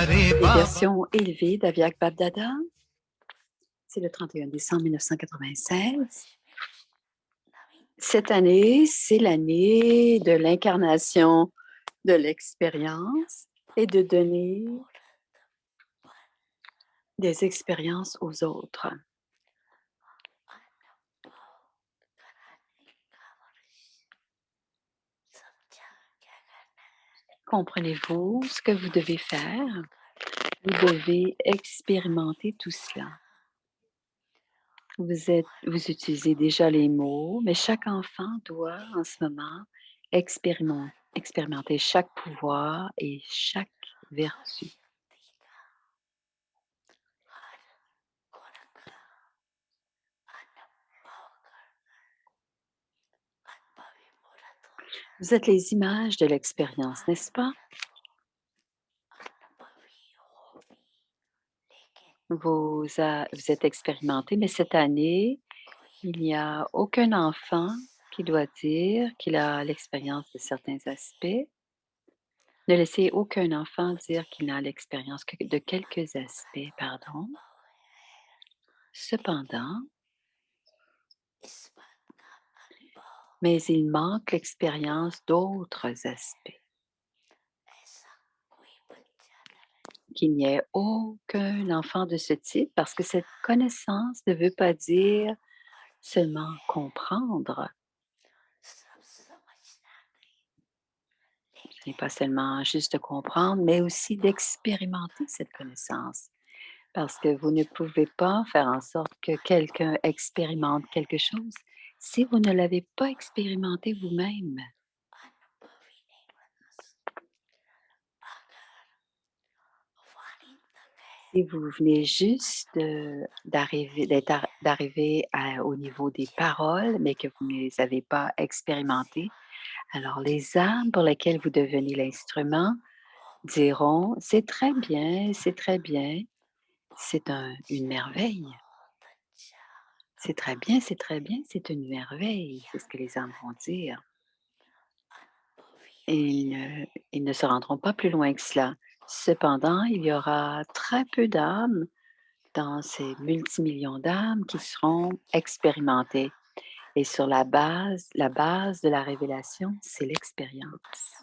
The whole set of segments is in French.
Les versions élevées d'Aviak Babdada, c'est le 31 décembre 1996. Cette année, c'est l'année de l'incarnation de l'expérience et de donner des expériences aux autres. Comprenez-vous ce que vous devez faire? Vous devez expérimenter tout cela. Vous utilisez déjà les mots, mais chaque enfant doit en ce moment expérimenter chaque pouvoir et chaque vertu. Vous êtes les images de l'expérience, n'est-ce pas? Vous êtes expérimenté, mais cette année, il n'y a aucun enfant qui doit dire qu'il a l'expérience de certains aspects. Ne laissez aucun enfant dire qu'il n'a l'expérience que de quelques aspects, pardon. Cependant, mais il manque l'expérience d'autres aspects. Qu'il n'y ait aucun enfant de ce type, parce que cette connaissance ne veut pas dire seulement comprendre. Ce n'est pas seulement juste de comprendre, mais aussi d'expérimenter cette connaissance. Parce que vous ne pouvez pas faire en sorte que quelqu'un expérimente quelque chose si vous ne l'avez pas expérimenté vous-même. Si vous venez juste d'arriver au niveau des paroles, mais que vous ne les avez pas expérimentées, alors les âmes pour lesquelles vous devenez l'instrument diront: c'est très bien, c'est très bien, c'est une merveille. C'est très bien, c'est très bien, c'est une merveille, c'est ce que les âmes vont dire. Et ils ne se rendront pas plus loin que cela. Cependant, il y aura très peu d'âmes dans ces multimillions d'âmes qui seront expérimentées. Et sur la base de la révélation, c'est l'expérience.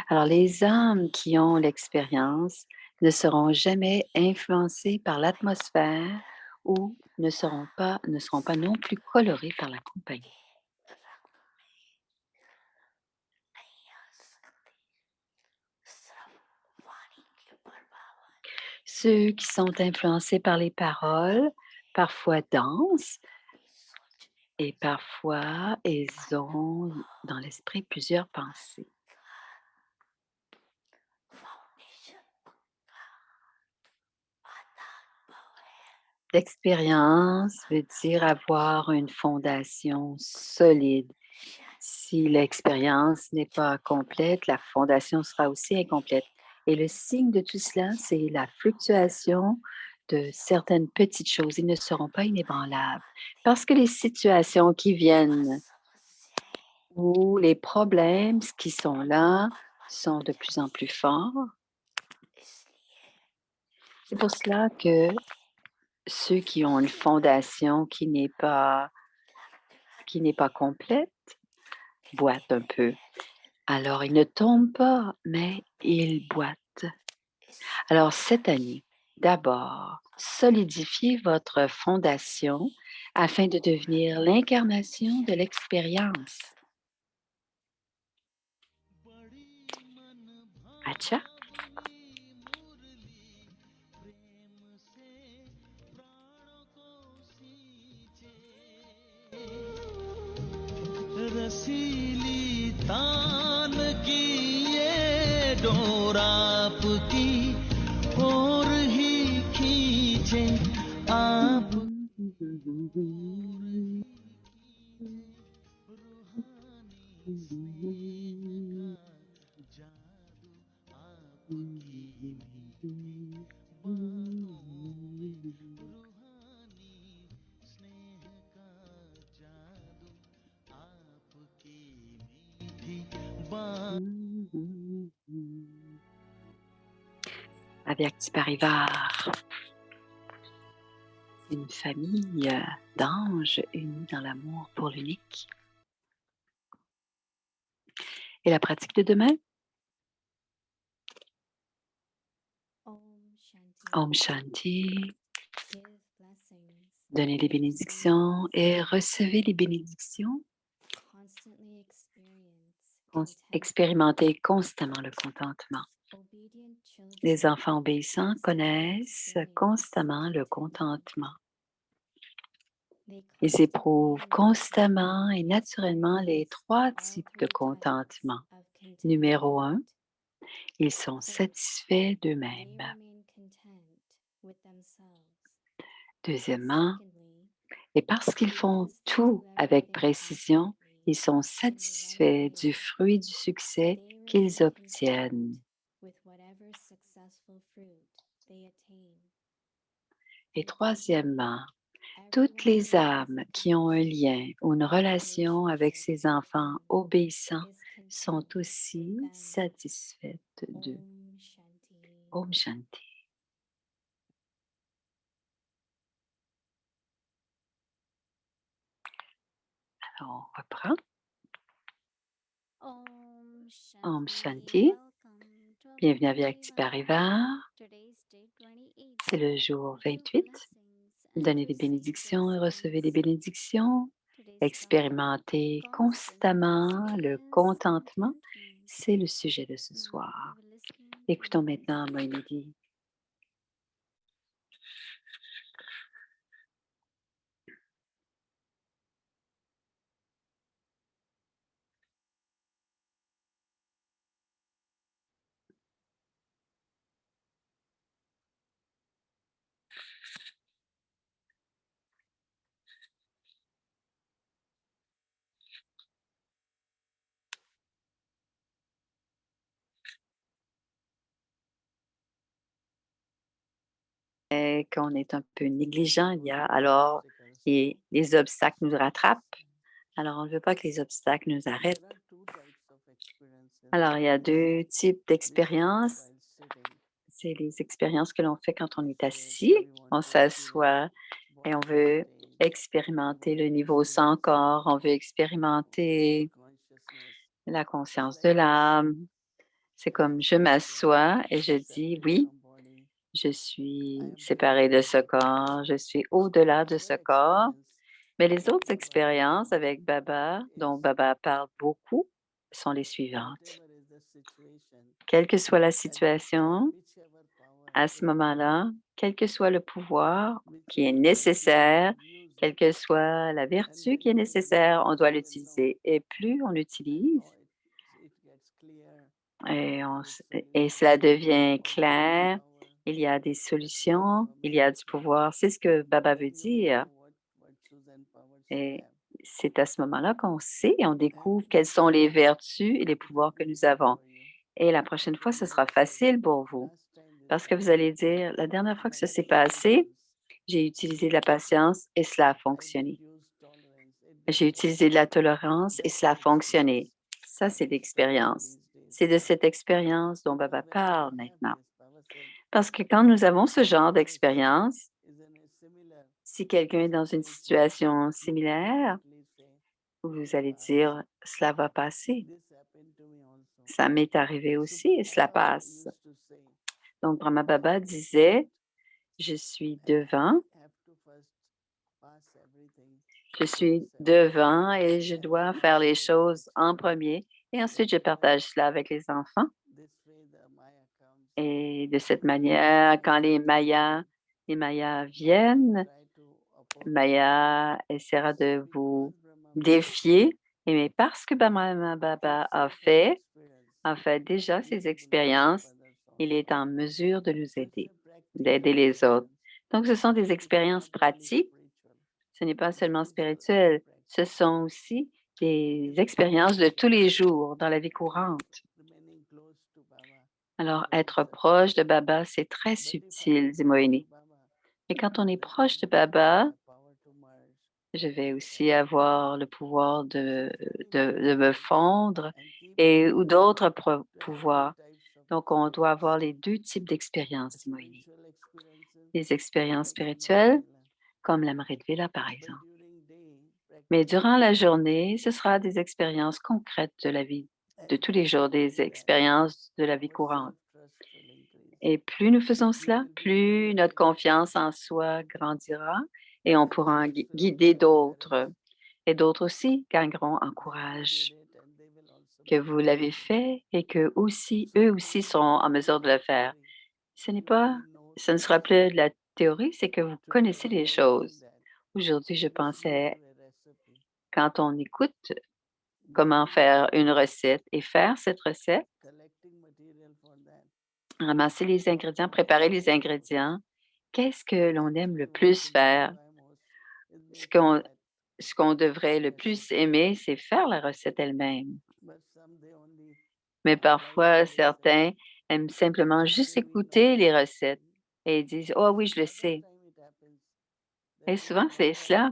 Alors, les âmes qui ont l'expérience ne seront jamais influencées par l'atmosphère ou ne seront pas non plus colorées par la compagnie. Ceux qui sont influencés par les paroles, parfois dansent et parfois ils ont dans l'esprit plusieurs pensées. L'expérience veut dire avoir une fondation solide. Si l'expérience n'est pas complète, la fondation sera aussi incomplète. Et le signe de tout cela, c'est la fluctuation de certaines petites choses. Ils ne seront pas inébranlables. Parce que les situations qui viennent ou les problèmes qui sont là sont de plus en plus forts. C'est pour cela que ceux qui ont une fondation qui n'est pas complète boitent un peu. Alors, ils ne tombent pas, mais ils boitent. Alors, cette année, d'abord, solidifiez votre fondation afin de devenir l'incarnation de l'expérience. Acha. रसीली तान की ये Avyakti-Parivar, une famille d'anges unis dans l'amour pour l'unique. Et la pratique de demain? Om Shanti. Donnez les bénédictions et recevez les bénédictions. Expérimentez constamment le contentement. Les enfants obéissants connaissent constamment le contentement. Ils éprouvent constamment et naturellement les 3 types de contentement. Numéro 1, ils sont satisfaits d'eux-mêmes. Deuxièmement, et parce qu'ils font tout avec précision, ils sont satisfaits du fruit du succès qu'ils obtiennent. Et troisièmement, toutes les âmes qui ont un lien ou une relation avec ces enfants obéissants sont aussi satisfaites d'eux. Om Shanti. Alors, on reprend. Om Shanti. Bienvenue à Vyakti-Parivar. C'est le jour 28. Donnez des bénédictions et recevez des bénédictions. Expérimentez constamment le contentement. C'est le sujet de ce soir. Écoutons maintenant Moïnidi. Qu'on est un peu négligent, il y a alors les obstacles nous rattrapent. Alors, on ne veut pas que les obstacles nous arrêtent. Alors, il y a 2 types d'expériences. C'est les expériences que l'on fait quand on est assis. On s'assoit et on veut expérimenter le niveau sans corps. On veut expérimenter la conscience de l'âme. C'est comme je m'assois et je dis: «Oui, je suis séparée de ce corps, je suis au-delà de ce corps». Mais les autres expériences avec Baba, dont Baba parle beaucoup, sont les suivantes. Quelle que soit la situation, à ce moment-là, quel que soit le pouvoir qui est nécessaire, quelle que soit la vertu qui est nécessaire, on doit l'utiliser. Et plus on l'utilise, et cela devient clair, il y a des solutions, il y a du pouvoir. C'est ce que Baba veut dire. Et c'est à ce moment-là qu'on sait et on découvre quelles sont les vertus et les pouvoirs que nous avons. Et la prochaine fois, ce sera facile pour vous parce que vous allez dire: «La dernière fois que ça s'est passé, j'ai utilisé de la patience et cela a fonctionné. J'ai utilisé de la tolérance et cela a fonctionné». Ça, c'est l'expérience. C'est de cette expérience dont Baba parle maintenant. Parce que quand nous avons ce genre d'expérience, si quelqu'un est dans une situation similaire, vous allez dire: «Cela va passer. Ça m'est arrivé aussi et cela passe». Donc Brahma Baba disait: «Je suis devant et je dois faire les choses en premier et ensuite je partage cela avec les enfants». Et de cette manière, quand les mayas viennent, Maya essaiera de vous défier, et mais parce que Brahma Baba a fait déjà ces expériences, il est en mesure de nous aider, d'aider les autres. Donc, ce sont des expériences pratiques, ce n'est pas seulement spirituel, ce sont aussi des expériences de tous les jours dans la vie courante. Alors, être proche de Baba, c'est très subtil, dit Moïni. Et quand on est proche de Baba, je vais aussi avoir le pouvoir de me fondre et ou d'autres pouvoirs. Donc, on doit avoir les 2 types d'expériences, dit Moïse. Les expériences spirituelles, comme la marée de Vela, par exemple. Mais durant la journée, ce sera des expériences concrètes de la vie de tous les jours, des expériences de la vie courante. Et plus nous faisons cela, plus notre confiance en soi grandira et on pourra guider d'autres. Et d'autres aussi gagneront en courage que vous l'avez fait et que aussi, eux aussi seront en mesure de le faire. Ce n'est pas, ce ne sera plus de la théorie, c'est que vous connaissez les choses. Aujourd'hui, je pensais, quand on écoute comment faire une recette et faire cette recette, ramasser les ingrédients, préparer les ingrédients, qu'est-ce que l'on aime le plus faire? Ce qu'on ce qu'on devrait le plus aimer, c'est faire la recette elle-même. Mais parfois, certains aiment simplement juste écouter les recettes et ils disent: «Oh oui, je le sais». Et souvent, c'est cela.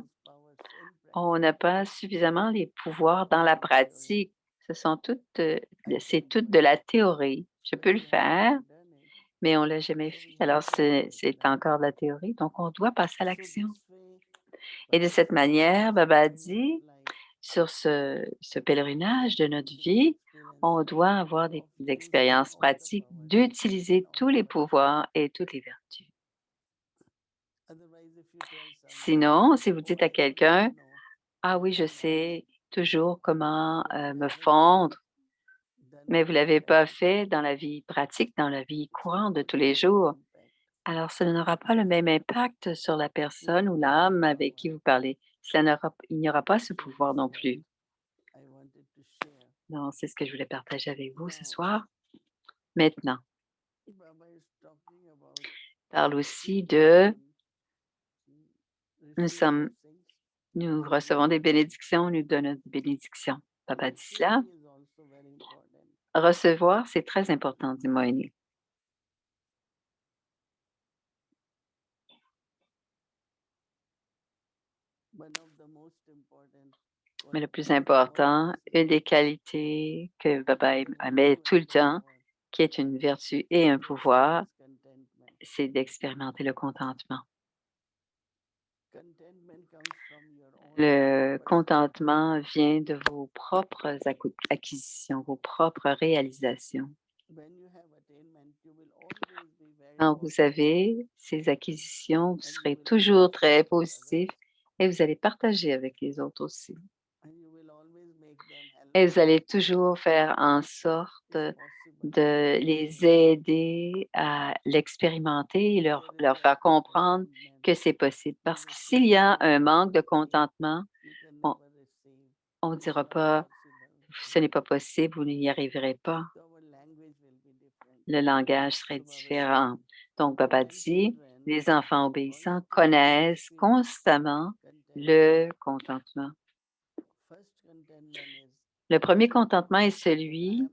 On n'a pas suffisamment les pouvoirs dans la pratique. Ce sont toutes, c'est toute de la théorie. Je peux le faire, mais on l'a jamais fait. Alors c'est encore de la théorie, donc on doit passer à l'action. Et de cette manière, Baba dit, sur ce pèlerinage de notre vie, on doit avoir des expériences pratiques d'utiliser tous les pouvoirs et toutes les vertus. Sinon, si vous dites à quelqu'un: «Ah oui, je sais toujours comment, me fondre», mais vous l'avez pas fait dans la vie pratique, dans la vie courante de tous les jours, alors ça n'aura pas le même impact sur la personne ou l'âme avec qui vous parlez. Il n'y aura pas ce pouvoir non plus. Donc, c'est ce que je voulais partager avec vous ce soir. Maintenant, parle aussi de nous sommes nous recevons des bénédictions, on nous donne des bénédictions. Papa dit cela. Recevoir, c'est très important, dit Moïse. Mais le plus important, une des qualités que Baba met tout le temps, qui est une vertu et un pouvoir, c'est d'expérimenter le contentement. Le contentement vient de vos propres acquisitions, vos propres réalisations. Quand vous avez ces acquisitions, vous serez toujours très positif et vous allez partager avec les autres aussi. Et vous allez toujours faire en sorte de les aider à l'expérimenter et leur faire comprendre que c'est possible. Parce que s'il y a un manque de contentement, on ne dira pas: «Ce n'est pas possible, vous n'y arriverez pas». Le langage serait différent. Donc Baba dit: «Les enfants obéissants connaissent constamment le contentement». Le premier contentement est celui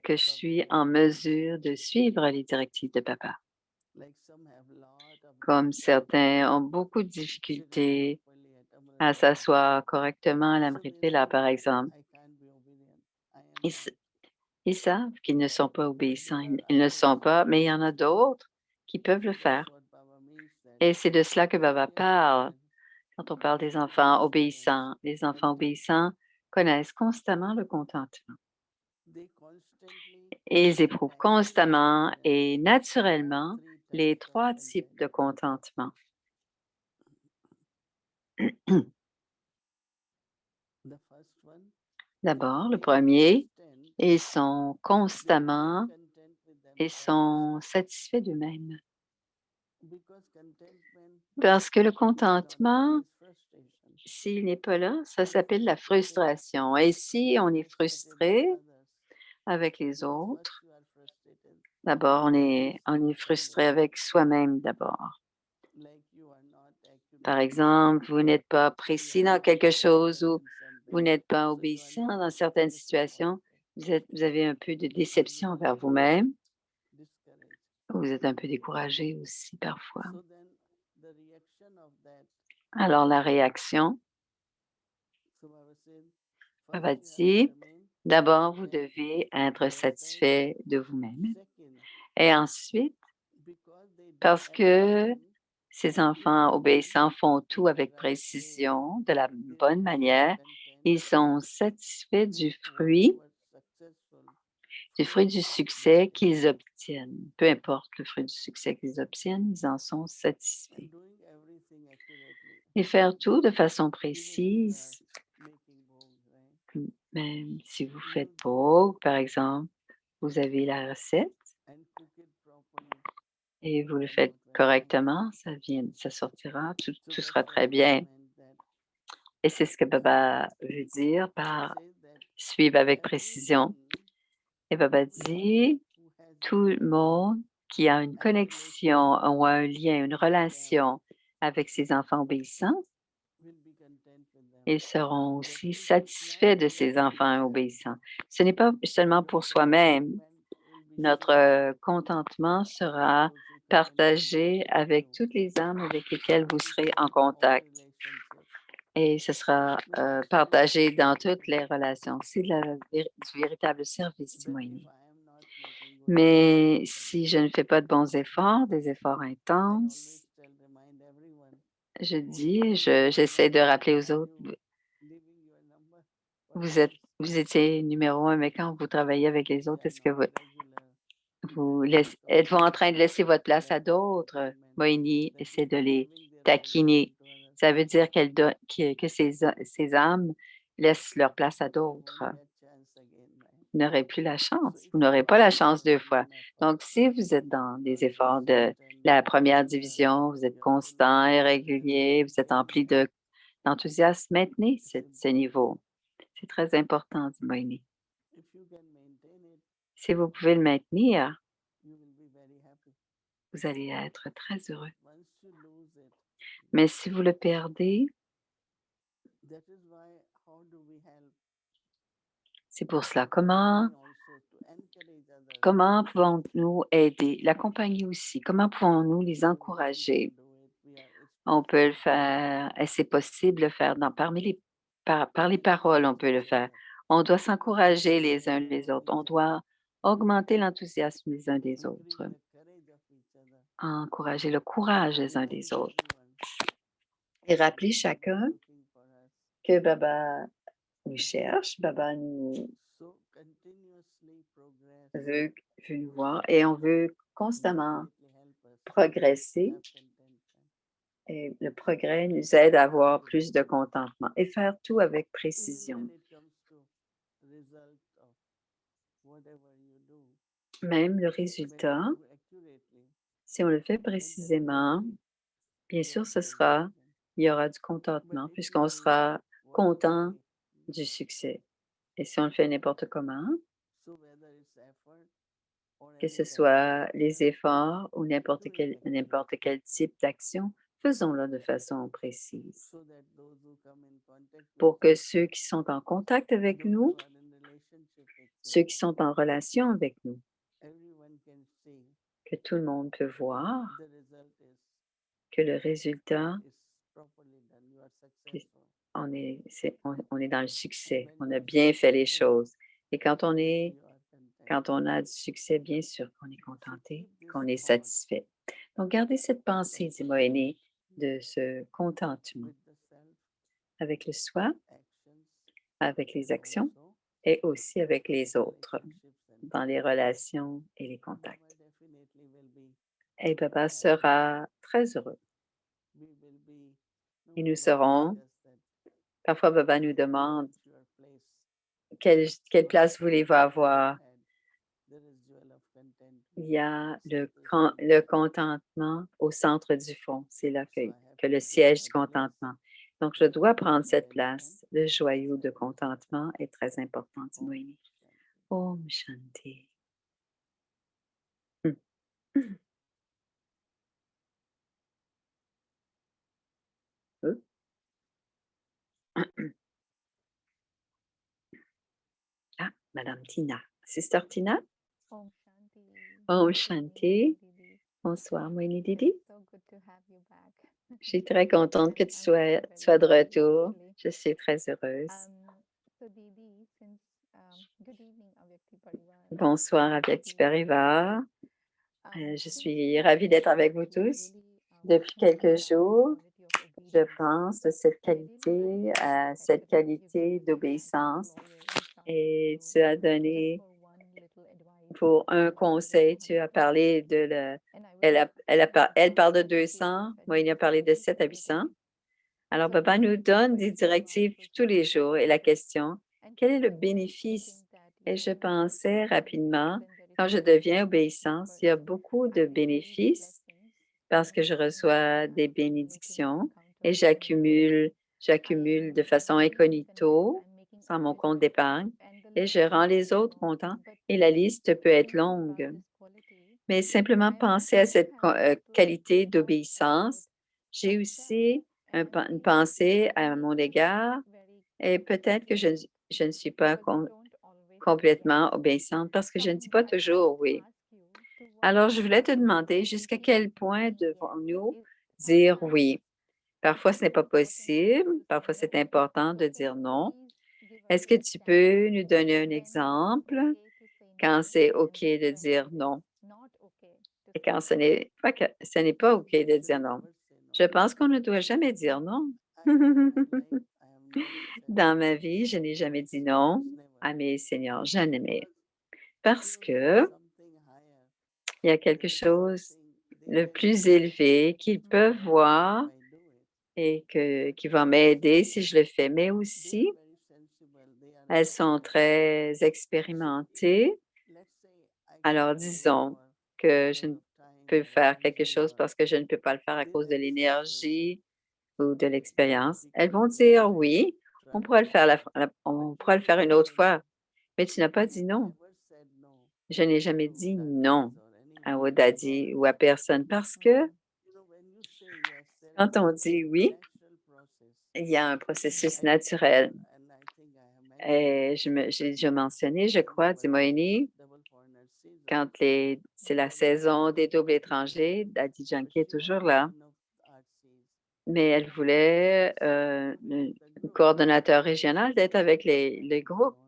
que je suis en mesure de suivre les directives de papa. Comme certains ont beaucoup de difficultés à s'asseoir correctement à l'abri de villa, par exemple. Ils, s- ils savent qu'ils ne sont pas obéissants, ils ne le sont pas, mais il y en a d'autres qui peuvent le faire. Et c'est de cela que Baba parle quand on parle des enfants obéissants. Les enfants obéissants connaissent constamment le contentement. Et ils éprouvent constamment et naturellement les 3 types de contentement. D'abord, le premier, ils sont constamment et sont satisfaits d'eux-mêmes. Parce que le contentement, s'il n'est pas là, ça s'appelle la frustration. Et si on est frustré avec les autres, d'abord, on est frustré avec soi-même d'abord. Par exemple, vous n'êtes pas précis dans quelque chose ou vous n'êtes pas obéissant dans certaines situations, vous avez un peu de déception envers vous-même, vous êtes un peu découragé aussi parfois. Alors la réaction, Baba dit, D'abord, vous devez être satisfait de vous-même et ensuite, parce que ces enfants obéissants font tout avec précision, de la bonne manière, ils sont satisfaits du fruit du succès qu'ils obtiennent. Peu importe le fruit du succès qu'ils obtiennent, ils en sont satisfaits. Et faire tout de façon précise, même si vous faites beau, par exemple, vous avez la recette et vous le faites correctement, ça sortira, tout sera très bien. Et c'est ce que Baba veut dire par suivre avec précision. Et Baba dit, tout le monde qui a une connexion ou un lien, une relation avec ses enfants obéissants, ils seront aussi satisfaits de ces enfants obéissants. Ce n'est pas seulement pour soi-même. Notre contentement sera partagé avec toutes les âmes avec lesquelles vous serez en contact et ce sera partagé dans toutes les relations. C'est du véritable service, dit Moïni. Mais si je ne fais pas de bons efforts, des efforts intenses, j'essaie de rappeler aux autres, vous étiez numéro un, mais quand vous travaillez avec les autres, est-ce que êtes-vous en train de laisser votre place à d'autres? Moïni essaie de les taquiner. Ça veut dire que ces âmes laissent leur place à d'autres. Vous n'aurez plus la chance. Vous n'aurez pas la chance 2 fois. Donc, si vous êtes dans des efforts de la première division, vous êtes constant et régulier, vous êtes empli d'enthousiasme, maintenez ce niveau. C'est très important, dit Moïni. Si vous pouvez le maintenir, vous allez être très heureux. Mais si vous le perdez, c'est pour cela. Comment pouvons-nous aider? La compagnie aussi. Comment pouvons-nous les encourager? On peut le faire, et c'est possible de le faire par les paroles, on peut le faire. On doit s'encourager les uns les autres. On doit augmenter l'enthousiasme les uns des autres, encourager le courage les uns des autres et rappeler chacun que Baba nous cherche, Baba veut, veut nous voir et on veut constamment progresser et le progrès nous aide à avoir plus de contentement et faire tout avec précision. Même le résultat, si on le fait précisément, bien sûr, il y aura du contentement puisqu'on sera content du succès. Et si on le fait n'importe comment, que ce soit les efforts ou n'importe quel type d'action, faisons-le de façon précise pour que ceux qui sont en contact avec nous, ceux qui sont en relation avec nous, que tout le monde peut voir que le résultat, que on est dans le succès, on a bien fait les choses. Et quand on a du succès, bien sûr qu'on est contenté, qu'on est satisfait. Donc, gardez cette pensée, dit Moïni, de ce contentement avec le soi, avec les actions et aussi avec les autres, dans les relations et les contacts. Et Baba sera très heureux. Et nous serons, parfois Baba nous demande, quelle place voulez-vous avoir? Il y a le contentement au centre du fond. C'est là que le siège du contentement. Donc, je dois prendre cette place. Le joyau de contentement est très important, dit Moïni. Om Shanti. Hum. Oups. Ah, Madame Tina. Sister Tina? Om Shanti. Om Good evening, Shanti. Didi. Bonsoir, Moïni Didi. So good to have you back. Je suis très contente que I'm tu very, very sois de happy retour. actually. Je suis très heureuse. So Didi, since Good evening, Avyakti Parivar. Bonsoir, Avyakti Parivar. Je suis ravie d'être avec vous tous. Depuis quelques jours, je pense de cette qualité à cette qualité d'obéissance et tu as donné pour un conseil, tu as parlé de elle parle de 200, Moïni a parlé de 7 à 800. Alors, Baba nous donne des directives tous les jours et la question, quel est le bénéfice? Et je pensais rapidement, quand je deviens obéissance, il y a beaucoup de bénéfices parce que je reçois des bénédictions et j'accumule de façon incognito sans mon compte d'épargne et je rends les autres contents et la liste peut être longue. Mais simplement penser à cette qualité d'obéissance, j'ai aussi une pensée à mon égard et peut-être que je ne suis pas complètement obéissante parce que je ne dis pas toujours oui. Alors, je voulais te demander jusqu'à quel point devons-nous dire oui? Parfois, ce n'est pas possible, parfois c'est important de dire non. Est-ce que tu peux nous donner un exemple quand c'est OK de dire non et quand ce n'est pas OK de dire non? Je pense qu'on ne doit jamais dire non. Dans ma vie, je n'ai jamais dit non à mes seigneurs, jamais. Parce que il y a quelque chose le plus élevé qu'ils peuvent voir et qui va m'aider si je le fais. Mais aussi, elles sont très expérimentées. Alors, disons que je ne peux faire quelque chose parce que je ne peux pas le faire à cause de l'énergie ou de l'expérience. Elles vont dire oui, on pourra le faire, on pourra le faire une autre fois, mais tu n'as pas dit non. Je n'ai jamais dit non à Wodadi ou à personne parce que quand on dit oui, il y a un processus naturel. Et j'ai déjà mentionné, je crois, Dimoini, quand c'est la saison des doubles étrangers, Daddy Junkie est toujours là, mais elle voulait un coordonnateur régional d'être avec les groupes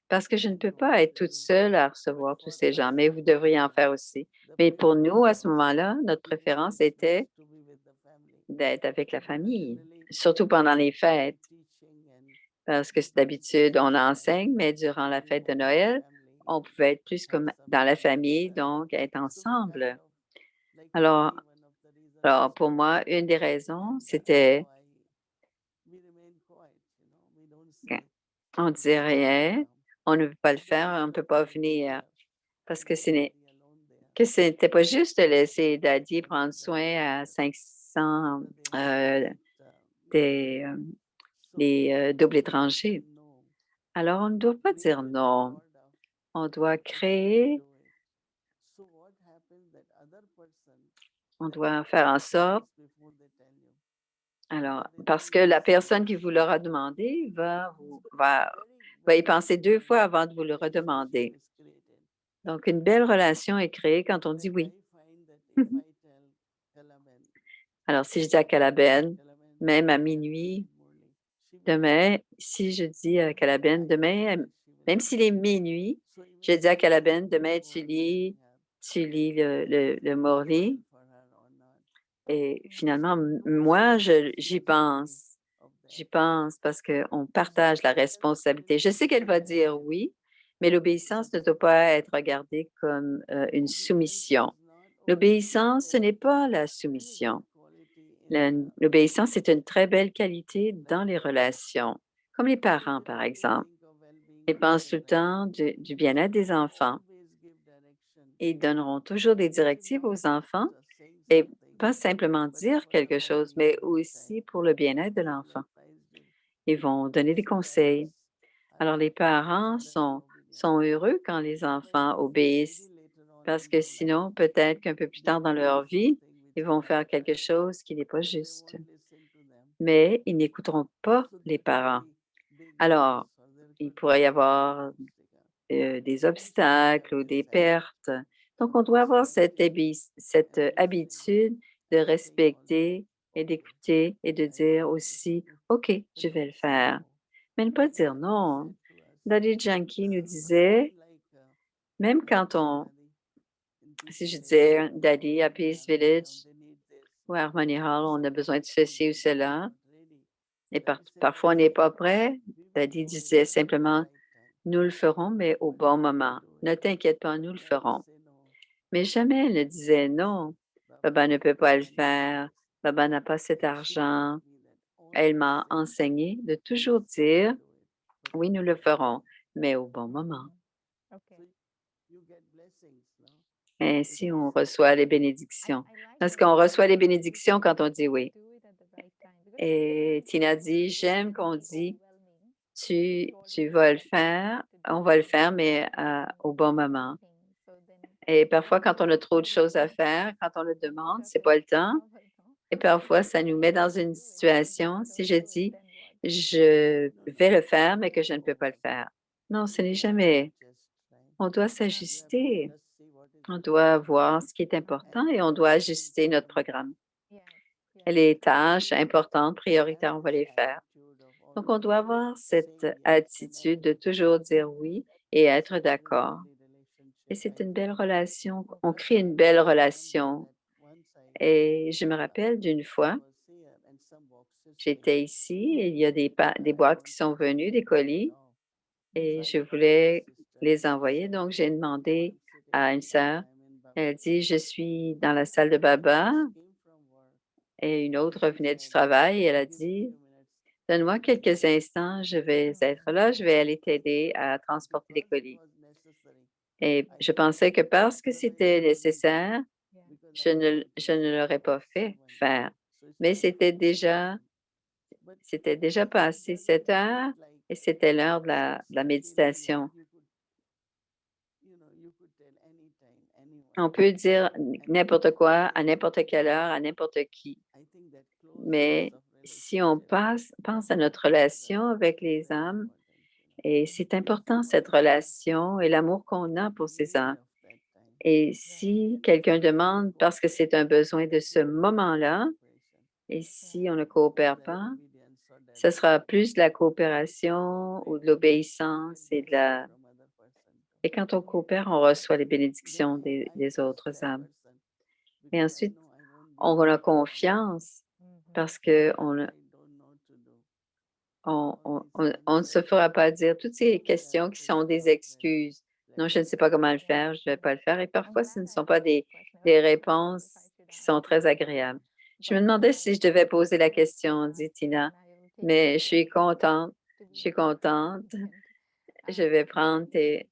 parce que je ne peux pas être toute seule à recevoir tous ces gens, mais vous devriez en faire aussi. Mais pour nous, à ce moment-là, notre préférence était d'être avec la famille, surtout pendant les fêtes, parce que d'habitude, on enseigne, mais durant la fête de Noël, on pouvait être plus comme dans la famille, donc être ensemble. Alors, alors pour moi, une des raisons, c'était qu'on ne disait rien, on ne veut pas le faire, on ne peut pas venir, parce que ce n'était pas juste de laisser Daddy prendre soin à 500 des doubles étrangers. Alors, on ne doit pas dire non. On doit créer, on doit faire en sorte, alors, parce que la personne qui vous l'aura demandé va y penser 2 fois avant de vous le redemander. Donc, une belle relation est créée quand on dit oui. Alors, si je dis à Calaben, même à minuit, demain, si je dis à Calaben, demain, même s'il est minuit, je dis à Calaben, demain, tu lis le Morli. Et finalement, moi, j'y pense. J'y pense parce qu'on partage la responsabilité. Je sais qu'elle va dire oui, mais l'obéissance ne doit pas être regardée comme une soumission. L'obéissance, ce n'est pas la soumission. L'obéissance est une très belle qualité dans les relations, comme les parents, par exemple. Ils pensent tout le temps du bien-être des enfants. Ils donneront toujours des directives aux enfants et pas simplement dire quelque chose, mais aussi pour le bien-être de l'enfant. Ils vont donner des conseils. Alors, les parents sont heureux quand les enfants obéissent parce que sinon, peut-être qu'un peu plus tard dans leur vie, ils vont faire quelque chose qui n'est pas juste. Mais ils n'écouteront pas les parents. Alors, il pourrait y avoir des obstacles ou des pertes. Donc, on doit avoir cette habitude de respecter et d'écouter et de dire aussi, OK, je vais le faire. Mais ne pas dire non. Daddy Yankee nous disait, même quand si je disais, Daddy, à Peace Village ou à Harmony Hall, on a besoin de ceci ou cela, et parfois on n'est pas prêt, Daddy disait simplement, nous le ferons, mais au bon moment. Ne t'inquiète pas, nous le ferons. Mais jamais elle ne disait non. Baba ne peut pas le faire. Baba n'a pas cet argent. Elle m'a enseigné de toujours dire, oui, nous le ferons, mais au bon moment. Okay. Ainsi, on reçoit les bénédictions. I like Parce that qu'on you reçoit les said that bénédictions quand on dit oui. do it at the right time because Et sometimes Tina when dit, we do j'aime it qu'on very dit, overwhelming, tu, you already tu know vas le that you faire, have to on do va le it faire, mais au bon moment. Et parfois, quand on a trop de choses à faire, quand on le demande, c'est pas le temps. Et parfois, ça nous met dans une situation, si je dis, je vais le faire, mais que je ne peux pas le faire. Non, ce n'est jamais. On doit s'ajuster. On doit voir ce qui est important et on doit ajuster notre programme. Yes, Et yes. les tâches importantes, prioritaires, on va les faire. Donc, on doit avoir cette attitude de toujours dire oui et être d'accord. Et c'est une belle relation. On crée une belle relation. Et je me rappelle d'une fois, j'étais ici et il y a des boîtes qui sont venues, des colis, et je voulais les envoyer. Donc, j'ai demandé à une sœur, elle dit, je suis dans la salle de Baba et une autre venait du travail et elle a dit, donne-moi quelques instants, je vais être là, je vais aller t'aider à transporter les colis. Et je pensais que parce que c'était nécessaire, Yeah. je ne l'aurais pas fait faire. Mais c'était déjà passé 7 heures et c'était l'heure de la méditation. On peut dire n'importe quoi, à n'importe quelle heure, à n'importe qui. Mais si on pense à notre relation avec les âmes, et c'est important cette relation et l'amour qu'on a pour ces âmes. Et si quelqu'un demande parce que c'est un besoin de ce moment-là, et si on ne coopère pas, ce sera plus de la coopération ou de l'obéissance et quand on coopère, on reçoit les bénédictions des autres âmes. Et ensuite, on a confiance Mhm. parce on ne se fera pas dire toutes ces questions qui sont des excuses. Non, je ne sais pas comment le faire, je ne vais pas le faire. Et I'm parfois, glad ce ne I sont pas asked this question. des Earlier, I was réponses excited qui and sont très agréables. Je me but demandais now si je devais poser la I question, dit asked Tina, and I will take your mais je suis blessing contente. to Je be suis contente. obedient. Je vais And prendre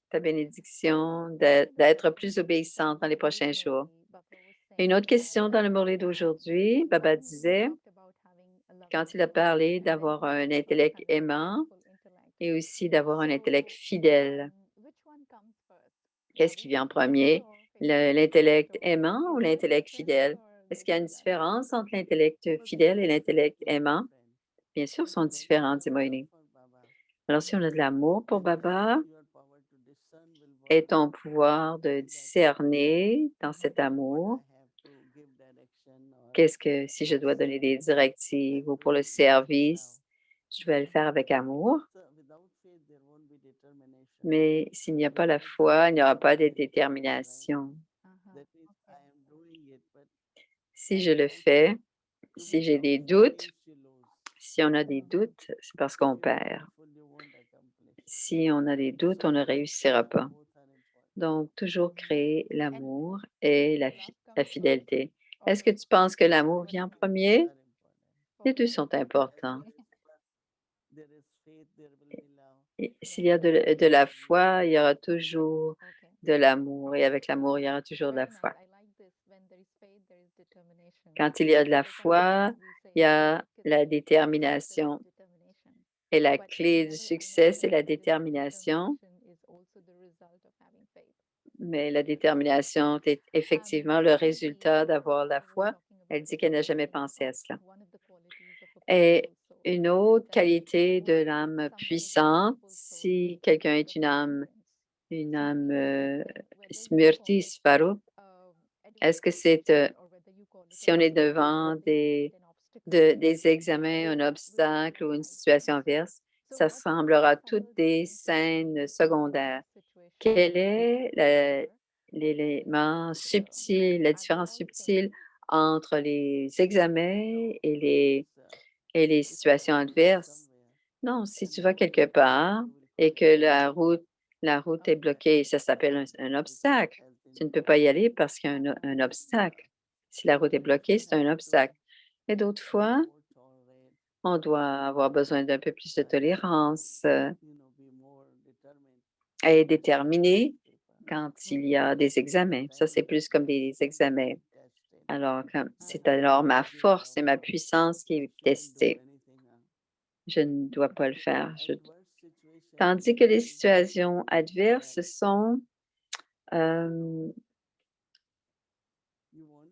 ta bénédiction d'être plus obéissante dans les prochains jours. Baba was Une autre saying that question dans le Morlaix d'aujourd'hui, Baba when we disait, talked about having a loving quand il a heart parlé and then d'avoir we un also intellect having a aimant faithful intellect. et aussi d'avoir un intellect So, fidèle, which one comes first? qu'est-ce qui Loving vient en heart premier? or faithful intellect? L'intellect So, aimant ou is there a l'intellect difference fidèle? or Est-ce they qu'il y a both une are the same? différence entre l'intellect fidèle et l'intellect aimant? Bien sûr, ils sont différents, dit Moïni. Alors, si on a de l'amour pour Baba et ton pouvoir de discerner dans cet amour, qu'est-ce que si je dois donner des directives ou pour le service, je vais le faire avec amour. Mais s'il n'y a pas la foi, il n'y aura pas de détermination. Uh-huh. Okay. Si je le fais, si j'ai des doutes, si on a des doutes, c'est parce qu'on perd. Si on a des doutes, on ne réussira pas. Donc, toujours créer And l'amour et love la comes first fidélité. or Est-ce que tu penses que l'amour both vient en are premier? for Les deux both? sont importants. Okay. Et Yeah. s'il y a de la foi, il y aura toujours Okay. de l'amour. Et avec l'amour, il y aura toujours de la Very nice. foi. I like this. When there is faith, there is determination. Quand il y a de la So sometimes foi, we say il y that a la the key to success is détermination. determination. Et la But clé du I never succès, c'est heard la that the détermination. determination is also the result of having faith. Mais la détermination est effectivement le résultat d'avoir la Baba was foi. talking Elle about dit qu'elle n'a jamais pensé à determination. cela. One of the qualities of a Et powerful soul. une autre That qualité de what if l'âme someone is a puissante, powerful soul si quelqu'un with est a persistence? une So âme whether you call smurti, it svarup, est-ce que education c'est, or whether you call it a si on est challenge or devant whether you call it an obstacle, des examens, un will obstacle ou une make life situation easy. adverse, So Ça what are semblera some toutes of des the scènes nuanced secondaires. situations Quel that est occur l'élément uh, subtil, la at the différence all things subtile entre les examens et les situations If you go adverses? somewhere Non, si tu vas and quelque part you will et find que there is la route est bloquée, obstacle ça s'appelle un because obstacle. has Tu ne been peux pas y aller blocked parce qu'il y a and un obstacle. Si la route est if bloquée, we c'est un have obstacle. to Et d'autres be fois, more tolerant on doit avoir besoin d'un peu plus de tolérance, be more determined et when facing déterminé those paper quand il y a des examens. Ça, then c'est plus comme des examens. test it Alors, and c'est alors ma it is force our et ma force puissance qui est shouldn't do testée. anything Je ne dois pas le faire. adverse situation Tandis que les means situations that adverses sont, you know euh, you want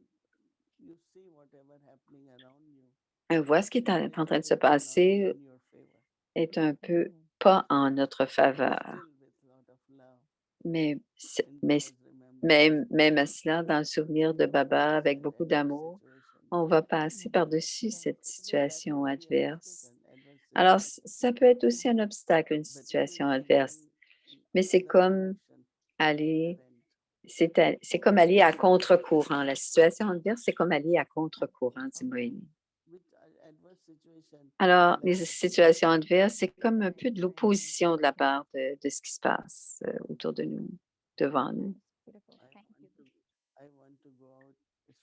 you see whatever happening around you voir ce qui est is en train de se little not passer in your favor est un peu Mhm. pas en notre but faveur. still with lot of love Mais, in mais Baba's remembrance même à cela, dans le souvenir de we will Baba, pass avec that beaucoup adverse d'amour, situation on va passer Mhm. par-dessus Yeah. cette that situation could be an adverse. obstacle adverse Alors, situation ça peut être aussi un obstacle, une but it situation is adverse, going mais c'est other comme direction aller, different c'est comme aller à contre-courant. La situation adverse, c'est comme aller à contre-courant, dit Moïse. with adverse situation Alors, les like situations adverses, c'est comme un peu de l'opposition de la part de ce qui se passe autour de nous, devant nous. Nice. Beautiful. I Thank you. want to I want to go out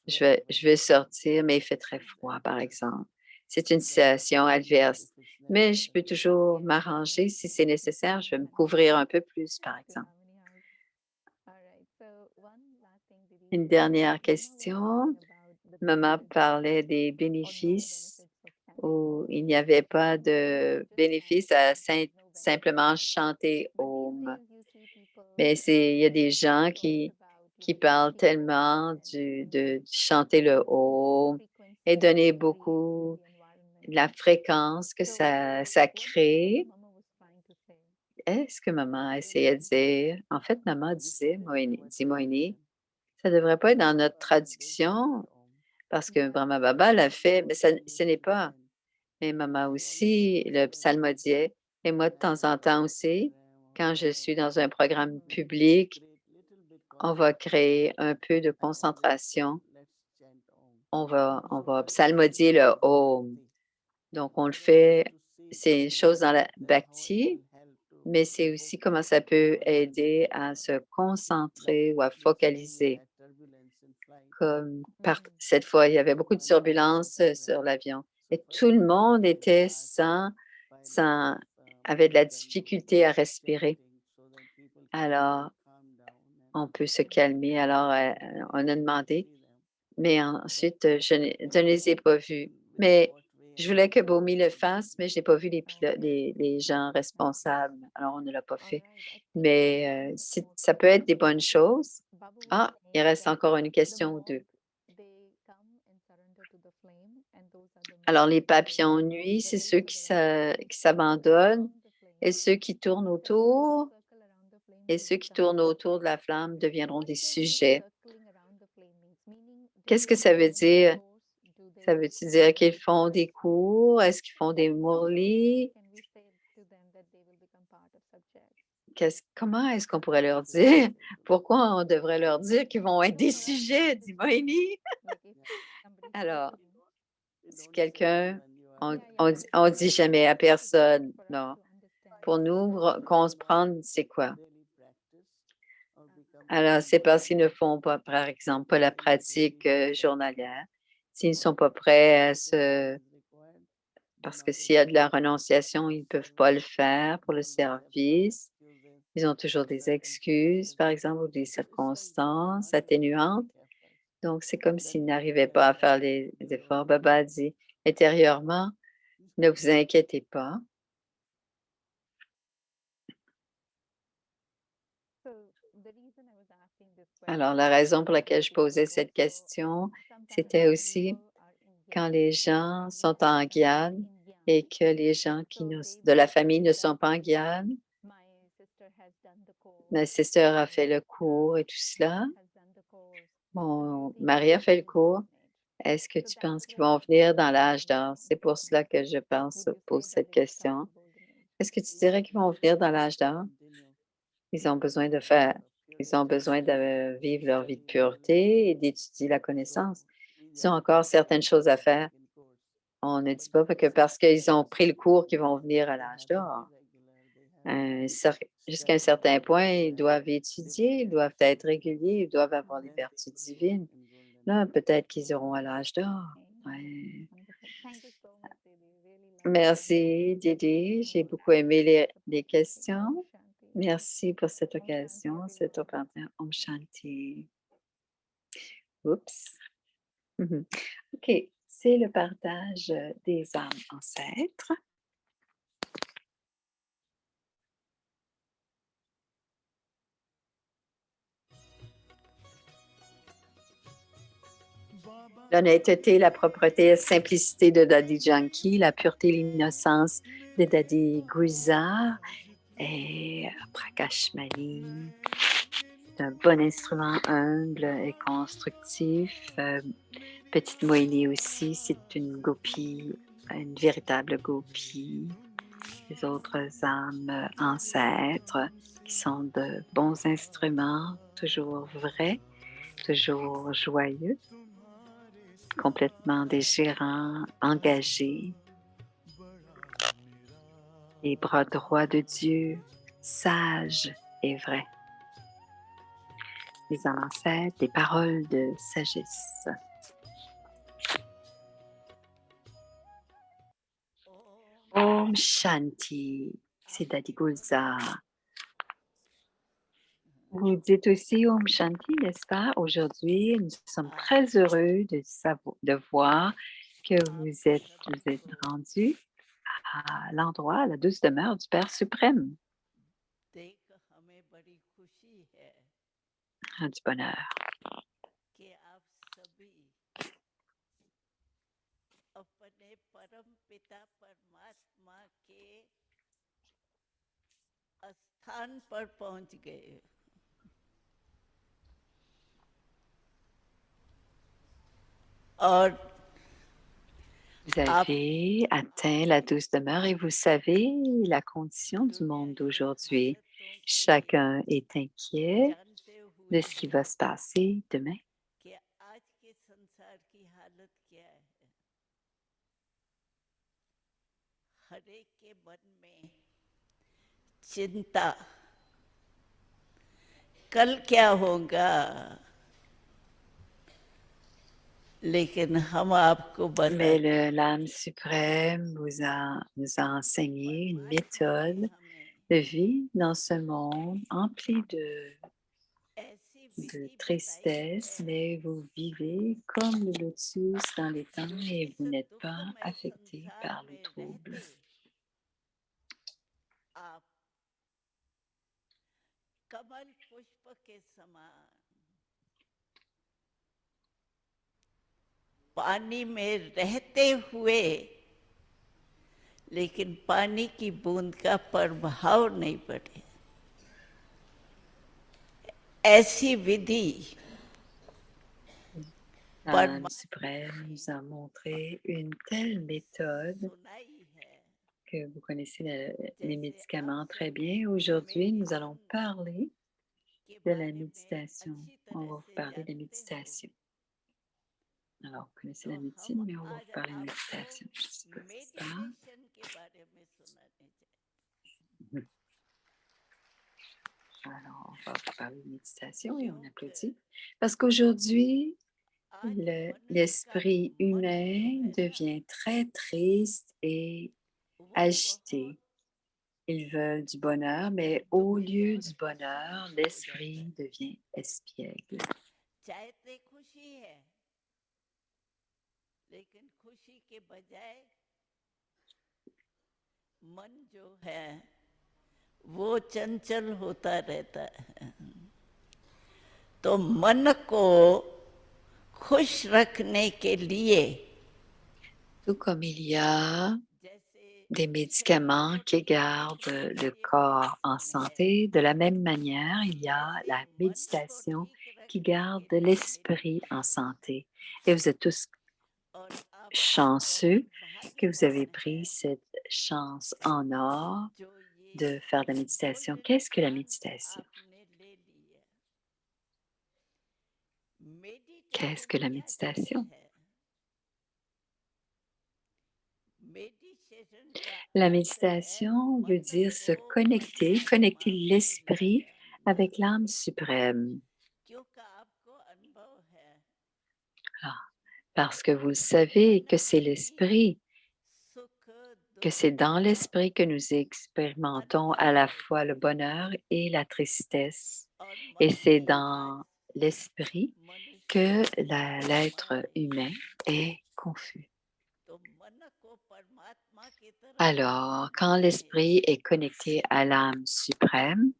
it's very Je vais very cold sortir, mais il fait très froid, par then exemple. C'est une then I situation can change adverse. if it's Mais je peux necessary toujours m'arranger. Si c'est nécessaire, je vais me couvrir un peu plus, par Do you exemple. have any house? All right. So one last thing, Didi. Une dernière Mama was question. talking about the Maman parlait benefits des or no bénéfices benefits of chanting où Om. il n'y avait pas So de just bénéfice chanting à Om has no benefits. simplement chanter But these Om. days you see people Mais il y a des gens making posts about, qui parlent chanting Om tellement and de chanter le increasing the Om et frequency donner it creates in beaucoup the de la environment. fréquence que So ça what do you think crée. Mama was trying to say? Est-ce que maman essayait de dire, en fait, maman this disait, shouldn't be our dit Moïni, tradition ça ne devrait pas être dans Baba notre Baba did traduction chant Om parce que Yeah. Brahma Baba l'a so fait, mais also you ce n'est should pas. listen Mais maman she always aussi, le listen psalmodiait, et moi, in de temps en any temps aussi, program or quand je suis whatever dans un programme we public, create little bit on va concentration créer un peu de and let's say concentration, let's chant Om on so va that is psalmodier le related to Om. bhakti Donc, on le so we have fait, to see c'est une in chose dans that la that how it bhakti, will help to mais c'est aussi focus comment ça peut or aider à se like concentrer ou à next time we focaliser. had turbulence in flight Comme Mhm. cette fois, il y avait beaucoup de everyone was turbulences sitting well sur l'avion so et first tout le thing monde we était asked pilot sans, if avait de we la can do difficulté à respirer. chanting so that people can Alors, calm down on and peut se calmer. Alors, on a we didn't demandé, see them mais but ensuite, je ne les ai pas vus. with Mais what way je and voulais what que all Bomi le fasse, mais je n'ai pas vu les pilotes, Okay. les gens Yeah. responsables. Alors, on ne l'a pas All fait. right. I think Mais one more ça peut être des question. bonnes choses. Baba was Ah, il saying reste that encore une the question ou moth deux. they come and surrender to the flame, and those are the Alors, moths les that they papillons nuit, they c'est wait ceux for their mate qui to s'abandonnent surround the flame, et ceux qui tournent and then those who autour. circle around the flame Et they ceux qui become tournent moths. autour de la flamme So deviendront what des does this sujets. circling around the flame means? Meaning, do Qu'est-ce they que ça veut attend a dire? course? Do Ça they veut-tu dire qu'ils like font des cours? Est-ce qu'ils font des how mourlis? can we say to them that they will become part of subjects? Comment est-ce qu'on pourrait leur dire? Pourquoi on devrait leur dire qu'ils vont être No, des no, I'm sujets, just dit saying, Moïni? like if somebody says Alors, to them, you si don't say quelqu'un, when you are yeah, yeah, but on for dit us jamais à it's good personne, for us non. to understand. Pour nous, everyone comprendre, c'est quoi? really practice or become Alors, c'est parce qu'ils ne font pas, par exemple, pas la pratique journalière. S'ils ne sont pas prêts à se parce que s'il y a de la renonciation, ils ne peuvent pas le faire pour le service. Ils ont toujours des excuses, par exemple, ou des circonstances atténuantes. Donc, c'est comme s'ils n'arrivaient pas à faire les efforts. Baba a dit intérieurement, ne vous inquiétez pas. So the reason I was asking this Alors, question la is raison pour laquelle je because posais cette also question, sometimes c'était when aussi people are in quand Gyan, les when the gens family sont en members are not Guyane in Gyan, et que les gens so they de will la famille say ne that sont pas en Guyane. my sister has done the Ma course, sœur a my fait le cours et tout cela. aunt has done the course. So do you Mon think they mari a will fait le be in cours. orphanage? Est-ce que So tu that's penses qu'ils when vont they venir will dans be l'âge in d'or? C'est pour enlightenment. cela que je Would you pose say cette that they will come question. in golden age? Est-ce que tu Yeah, dirais qu'ils vont venir dans l'âge d'or? continue Ils ont besoin de their faire life of ils ont purity besoin de vivre leur vie de studying the pureté et knowledge. d'étudier la So connaissance. these Ils ont are encore certaines choses à faire. taken course. On ne dit But pas there are que some parce qu'ils ont times pris le cours qu'ils vont venir à they l'âge have to be d'or. regular. They have to Jusqu'à un study certain about point, ils divine doivent étudier, ils doivent divinity. être réguliers, ils doivent avoir les Then they vertus could walk divines. in golden Là, age. peut-être qu'ils auront à l'âge d'or. Amen. Ouais. Wonderful. Thank you so much, Didi. Really lovely. Merci, Didi. J'ai beaucoup aimé les questions. Om Shanti. Merci pour cette Om Shanti, occasion, cet everyone. opportunité. Om Shanti. Oups. Mhm. OK, c'est le partage des âmes ancêtres. L'honnêteté, la propreté, la simplicité de Daddy Janki, la pureté, l'innocence de Daddy Gulzar et Prakash Mali. C'est un bon instrument humble et constructif. Petite Moïni aussi, c'est une gopi, une véritable gopi. Les autres âmes ancêtres qui sont de bons instruments, toujours vrais, toujours joyeux, complètement dégérants, engagés. Les bras droits de Dieu, sages et vrais. Les âmes ancêtres, des paroles de sagesse. Om Shanti, c'est Daddy Gulzar. Vous dites aussi Om Shanti, n'est-ce pas? Aujourd'hui, nous sommes très heureux de voir que vous êtes rendus à l'endroit, à la douce demeure du Père suprême. Du bonheur. अपने परम पिता परमात्मा के स्थान पर पहुंच गए और Vous avez atteint la douce demeure et vous savez la condition du monde d'aujourd'hui. Chacun est inquiet de ce qui va se passer demain. कि आज के संसार की हालत क्या है हर एक के मन में चिंता कल क्या होगा लेकिन हम आपको Mais बताते l'âme suprême nous a enseigné une परमात्मा ने méthode हमें de vie dans ce monde empli ऐसी de विधि बताई tristesse, है mais vous vivez comme le lotus dans les temps जो et इस vous n'êtes pas दुखमय affecté संसार par le में trouble. रहते आप कमल पुष्प के समान पानी में रहते हुए लेकिन पानी की बूंद का प्रभाव नहीं पड़े ऐसी विधि L'âme suprême nous a montré une telle méthode सुनाई है que vous connaissez les médicaments très bien. Aujourd'hui, nous allons parler के de la बारे में méditation. अच्छी On तरह va vous से parler de la जानते हो méditation. Alors, vous connaissez तो la हम médecine, mais on va vous आज parler de आपको méditation. Je ne sais pas ce qui se passe. Meditation के बारे में सुनाने चाहिए Alors, on va vous parler de méditation et on क्योंकि applaudit. Parce qu'aujourd'hui, आज मनुष्य का l'esprit मन जो humain है ना devient très triste et वो agité. बहुत Ils veulent du bonheur, mais au दुखी lieu और du bonheur, अशांत हो जाता l'esprit है devient espiègle. चाहते खुशी है लेकिन खुशी के बजाय मन जो है वो चंचल होता रहता है तो मन को खुश रखने के लिए Tout comme il y a जैसे des médicaments qui gardent le corps en santé, de la même manière, il y a ऐसे la मन को méditation ठीक qui रखने के garde लिए l'esprit en santé. Et vous êtes tous और आप chanceux que vous avez pris cette chance en or de faire de la méditation. Qu'est-ce que la méditation? Qu'est-ce que la méditation? La méditation veut dire se connecter l'esprit avec l'âme suprême. Parce que vous le savez que c'est l'esprit, que c'est dans l'esprit que nous expérimentons à la fois le bonheur et la tristesse. Et c'est dans l'esprit que l'être humain est confus. Alors, quand l'esprit est connecté à l'âme suprême,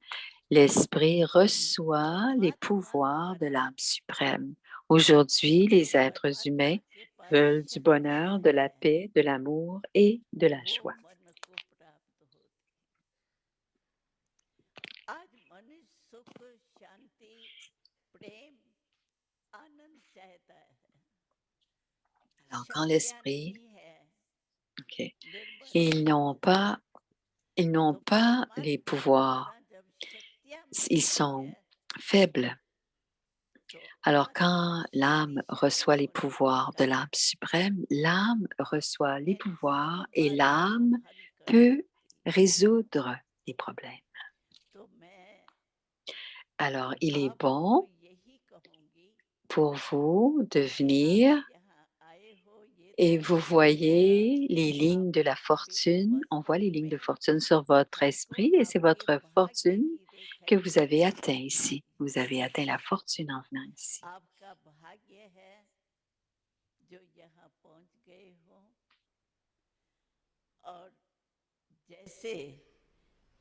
l'esprit reçoit les pouvoirs de l'âme suprême. Aujourd'hui, les êtres humains veulent du bonheur, de la paix, de l'amour et de la joie. Alors, quand l'esprit, ils n'ont pas les pouvoirs, ils sont faibles. Alors, quand l'âme reçoit les pouvoirs de l'âme suprême, l'âme reçoit les pouvoirs et l'âme peut résoudre les problèmes. Alors, il est bon pour vous de venir et vous voyez les lignes de la fortune. On voit les lignes de fortune sur votre esprit et c'est votre fortune que vous avez atteint ici. Vous avez atteint la fortune en venant ici.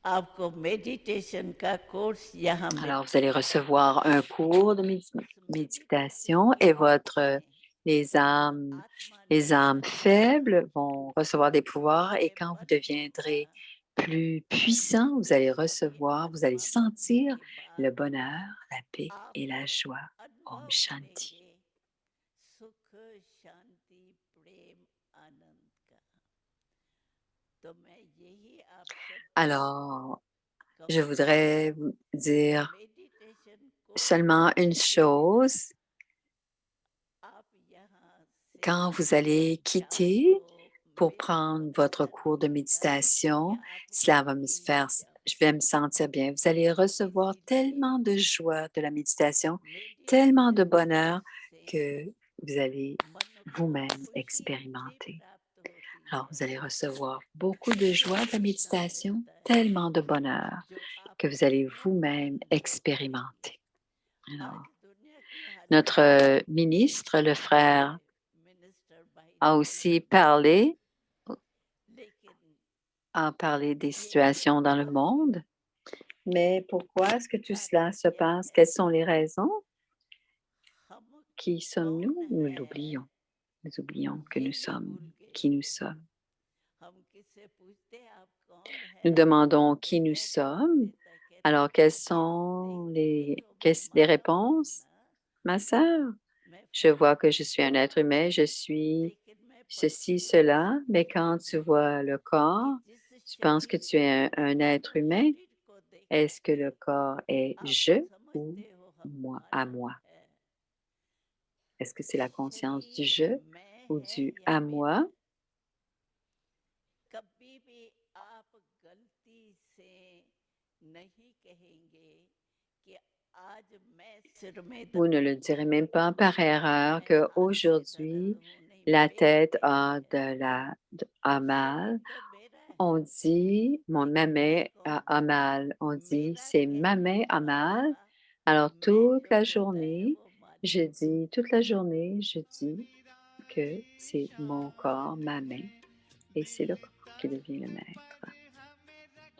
Alors, vous allez recevoir un cours de méditation et les âmes faibles vont recevoir des pouvoirs et quand vous deviendrez plus puissant, vous allez sentir le bonheur, la paix et la joie. Om Shanti. Alors, je voudrais vous dire seulement une chose. Quand vous allez quitter pour prendre votre cours de méditation, je vais me sentir bien. Vous allez recevoir tellement de joie de la méditation, tellement de bonheur que vous allez vous-même expérimenter. Alors, vous allez recevoir beaucoup de joie de la méditation, tellement de bonheur que vous allez vous-même expérimenter. Alors, notre ministre, le frère, a aussi parlé des situations dans le monde. Mais pourquoi est-ce que tout cela se passe? Quelles sont les raisons? Qui sommes-nous? Nous l'oublions. Nous oublions que nous sommes qui nous sommes. Nous demandons qui nous sommes. Alors, quelles sont les réponses? Ma sœur, je vois que je suis un être humain, je suis ceci, cela, mais quand tu vois le corps, tu penses que tu es un être humain. Est-ce que le corps est je ou moi, à moi? Est-ce que c'est la conscience du je ou du à moi? Vous ne le direz même pas par erreur qu'aujourd'hui, la tête a mal. On dit, ma main a mal. On dit, c'est ma main a mal. Alors, toute la journée, je dis que c'est mon corps, ma main, et c'est le corps qui devient le maître.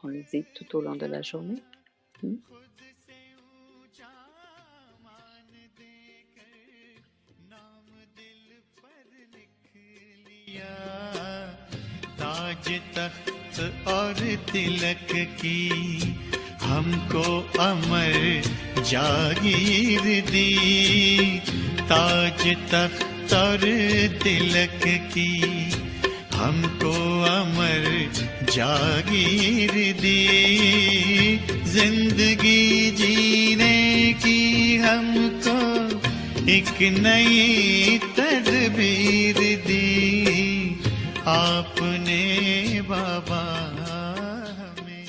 On le dit tout au long de la journée. ताज तख्त और तिलक की हमको अमर जागीर दी ताज तख्त और तिलक की हमको अमर जागीर दी, जिंदगी जीने की हमको एक नई तदबीर दी आपने बाबा हमें।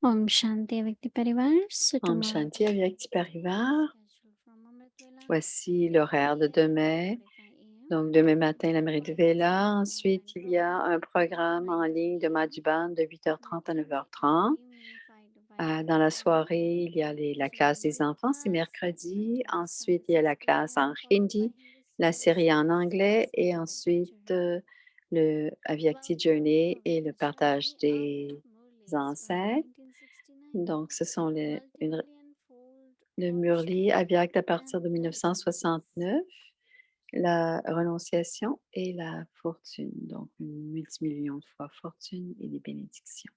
ओम शांति व्यक्ति परिवार Om Shanti Avyakti Parivar. Voici l'horaire de demain. Donc, demain matin, l'Amérique de Vela. Ensuite, il y a un programme en ligne de Madhuban de 8h30 à 9h30. Dans la soirée, il y a la classe des enfants, c'est mercredi. Ensuite, il y a la classe en hindi, la série en anglais et ensuite le Avyakti Journey et le partage des ancêtres. Donc, ce sont le Murli Avyak à partir de 1969, la renonciation et la fortune. Donc, une multimillion de fois fortune et des bénédictions.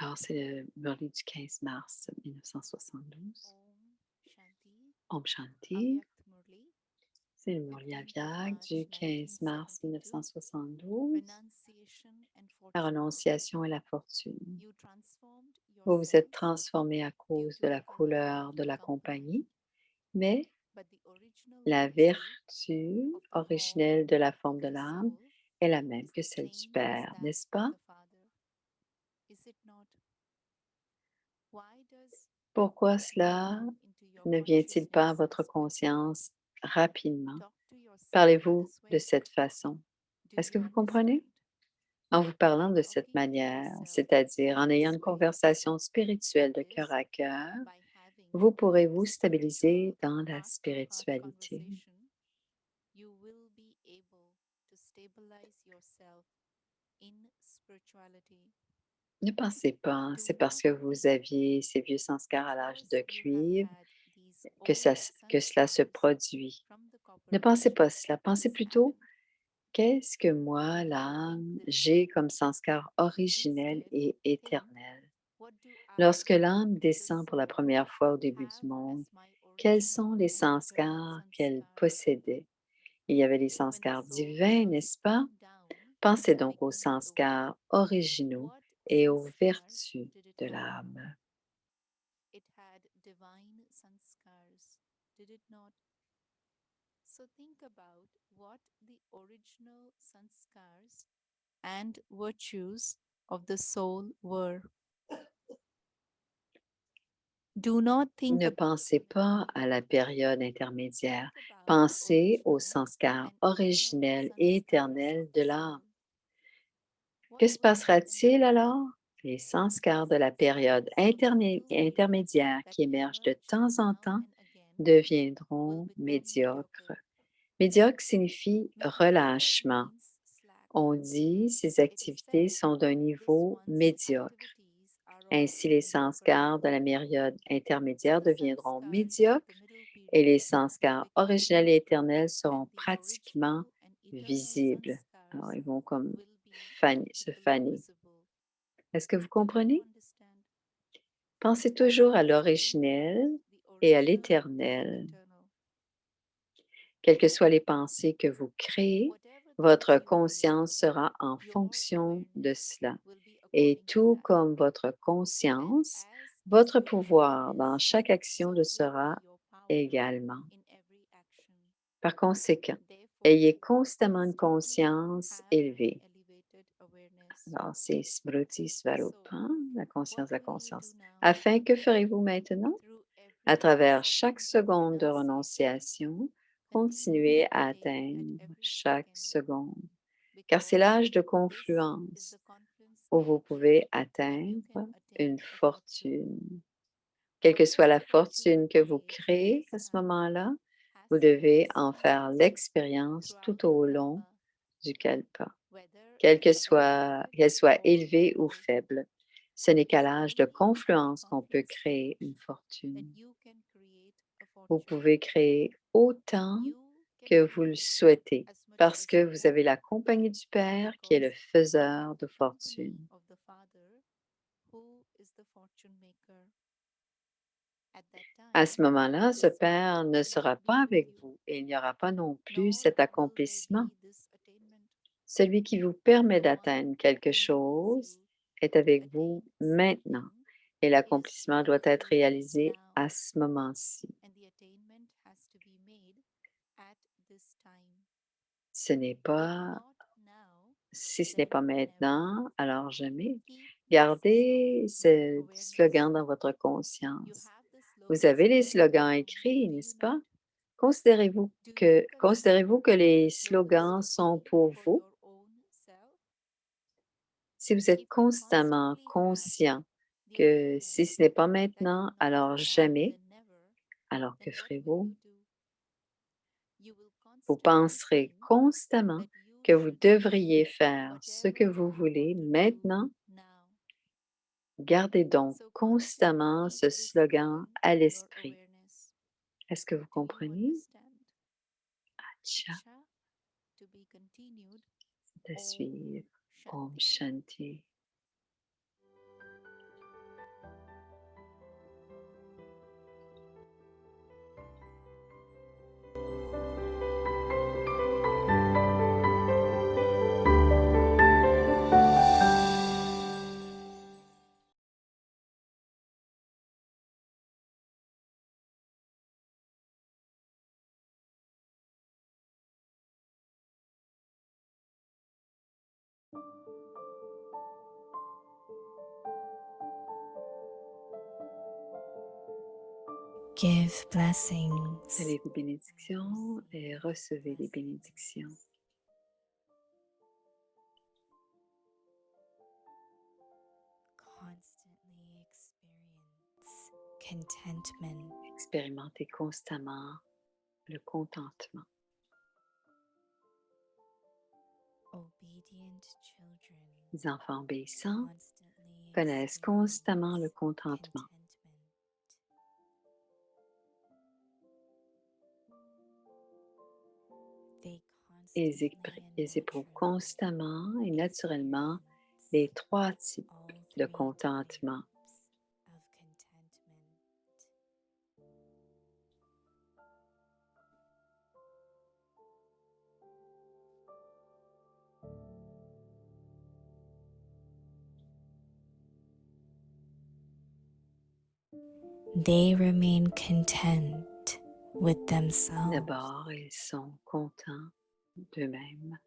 Alors, c'est le Murli du 15 mars 1972. Om Shanti. C'est le Murli Avyak du 15 mars 1972. La renonciation et la fortune. Vous vous êtes transformé à cause de la couleur de la compagnie, mais la vertu originelle de la forme de l'âme est la même que celle du Père, n'est-ce pas? Pourquoi cela ne vient-il pas à votre conscience rapidement? Parlez-vous de cette façon. Est-ce que vous comprenez? En vous parlant de cette manière, c'est-à-dire en ayant une conversation spirituelle de cœur à cœur, vous pourrez vous stabiliser dans la spiritualité. Ne pensez pas, c'est parce que vous aviez ces vieux sanskars à l'âge de cuivre que cela se produit. Ne pensez pas cela, pensez plutôt, qu'est-ce que moi, l'âme, j'ai comme sanskar originel et éternel? Lorsque l'âme descend pour la première fois au début du monde, quels sont les sanskars qu'elle possédait? Il y avait les sanskars divins, n'est-ce pas? Pensez donc aux sanskars originaux et aux vertus de l'âme. So think about what the original sanskars and virtues of the soul were. Do not think Ne about pensez pas à la période intermédiaire. Pensez aux sanskars originels et éternels de l'âme. Que se passera-t-il alors? Les sanskars de la période intermédiaire qui émergent de temps en temps deviendront médiocres. Médiocre signifie relâchement. On dit ces activités sont d'un niveau médiocre. Ainsi, les sanskars de la période intermédiaire deviendront médiocres et les sanskars originels et éternels seront pratiquement visibles. Alors, ils vont comme se faner. Est-ce que vous comprenez? Pensez toujours à l'originel et à l'éternel. Quelles que soient les pensées que vous créez, votre conscience sera en fonction de cela. Et tout comme votre conscience, votre pouvoir dans chaque action le sera également. Par conséquent, ayez constamment une conscience élevée. Alors, c'est Smruti Svarupa, la conscience. Afin, que ferez-vous maintenant? À travers chaque seconde de renonciation, continuez à atteindre chaque seconde, car c'est l'âge de confluence où vous pouvez atteindre une fortune. Quelle que soit la fortune que vous créez à ce moment-là, vous devez en faire l'expérience tout au long du kalpa, qu'elle soit élevée ou faible. Ce n'est qu'à l'âge de confluence qu'on peut créer une fortune. Vous pouvez créer autant que vous le souhaitez parce que vous avez la compagnie du Père qui est le faiseur de fortune. À ce moment-là, ce Père ne sera pas avec vous et il n'y aura pas non plus cet accomplissement. Celui qui vous permet d'atteindre quelque chose est avec vous maintenant et l'accomplissement doit être réalisé à ce moment-ci. Ce n'est pas, si ce n'est pas maintenant, alors jamais. Gardez ce slogan dans votre conscience. Vous avez les slogans écrits, n'est-ce pas? Considérez-vous que les slogans sont pour vous? Si vous êtes constamment conscient que si ce n'est pas maintenant, alors jamais, alors que ferez-vous? Vous penserez constamment que vous devriez faire ce que vous voulez maintenant. Gardez donc constamment ce slogan à l'esprit. Est-ce que vous comprenez? Acha, c'est à suivre. Om Shanti. Give blessings. Donnez des bénédictions et recevez des bénédictions. Constantly experience contentment. Expérimentez constamment le contentement. Obedient children Les enfants obéissants constantly connaissent constamment le experience contentement. contentment. They Ils éprouvent constantly constamment et naturellement les trois types de contentement. of contentment. They remain content with themselves. D'abord, ils sont contents d'eux-mêmes,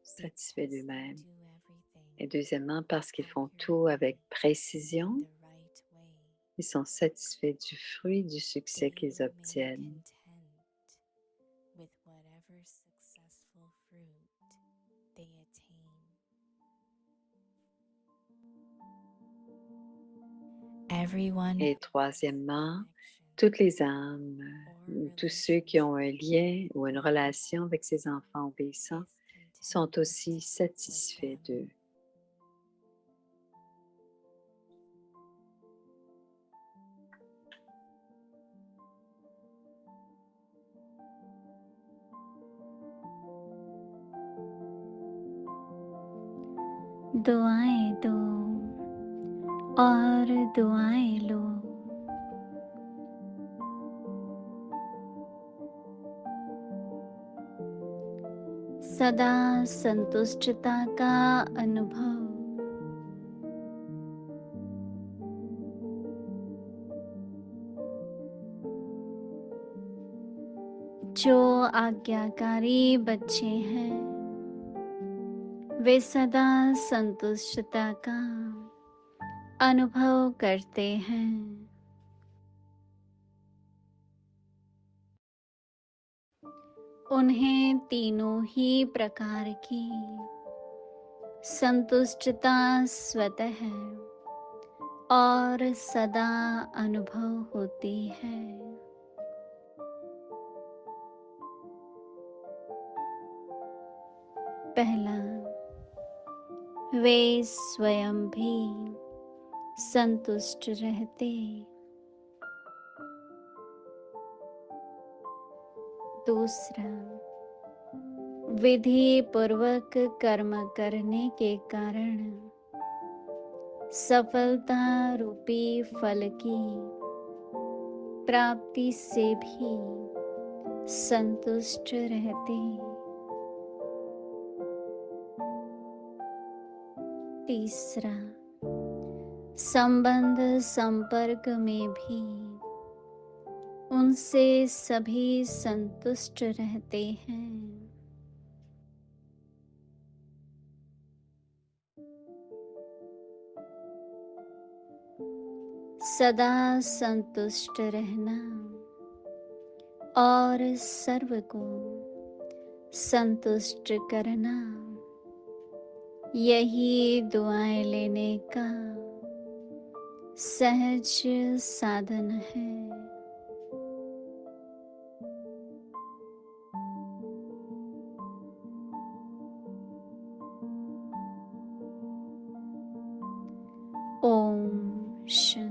satisfaits d'eux-mêmes. Et deuxièmement, parce qu'ils font tout avec précision, ils sont satisfaits du fruit du succès qu'ils obtiennent. With whatever successful fruit they attain. Everyone Et troisièmement, toutes les âmes, tous ceux qui ont un lien ou une relation avec ces enfants obéissants sont aussi satisfaits d'eux. दुआएं दो और दुआएं लो। सदा संतुष्टता का अनुभव जो आज्ञाकारी बच्चे हैं वे सदा संतुष्टता का अनुभव करते हैं। उन्हें तीनों ही प्रकार की संतुष्टता स्वतः है और सदा अनुभव होती है। पहला, वे स्वयं भी संतुष्ट रहते। दूसरा, विधि पूर्वक कर्म करने के कारण सफलता रूपी फल की प्राप्ति से भी संतुष्ट रहते। तीसरा, संबंध संपर्क में भी उनसे सभी संतुष्ट रहते हैं। सदा संतुष्ट रहना और सर्व को संतुष्ट करना, यही दुआएं लेने का सहज साधन है। ओम शांति।